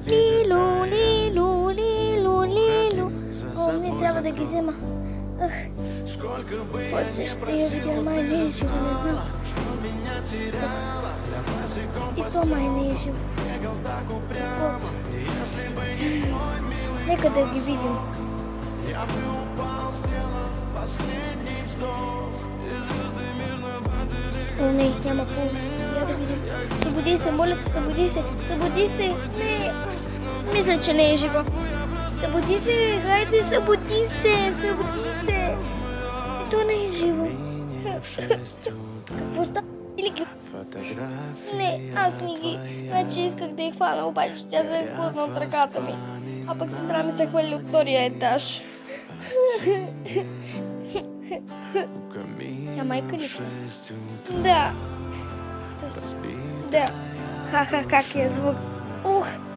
Лилу, лилу, лилу, лилу. О, не трябва да ги взема. После ще я видя, май не е живо, не знам. И то май не е живо. Нека да ги видим. О, не, няма пулс. Я да видим. Събуди се, моля те, събуди се. Събуди се. Не. Мисля, че не е жива. Събуди се, хайде, събуди се. Събуди се. И то не е живо. Какво става? Или ги... Не, аз не ги... Вече исках да я хвана, обаче тя се изплъзна от ръката ми. А пък сестра ми се хвали от втория етаж. Тя майка ли са? Да. Да. Ха-ха, как е звук. Ух!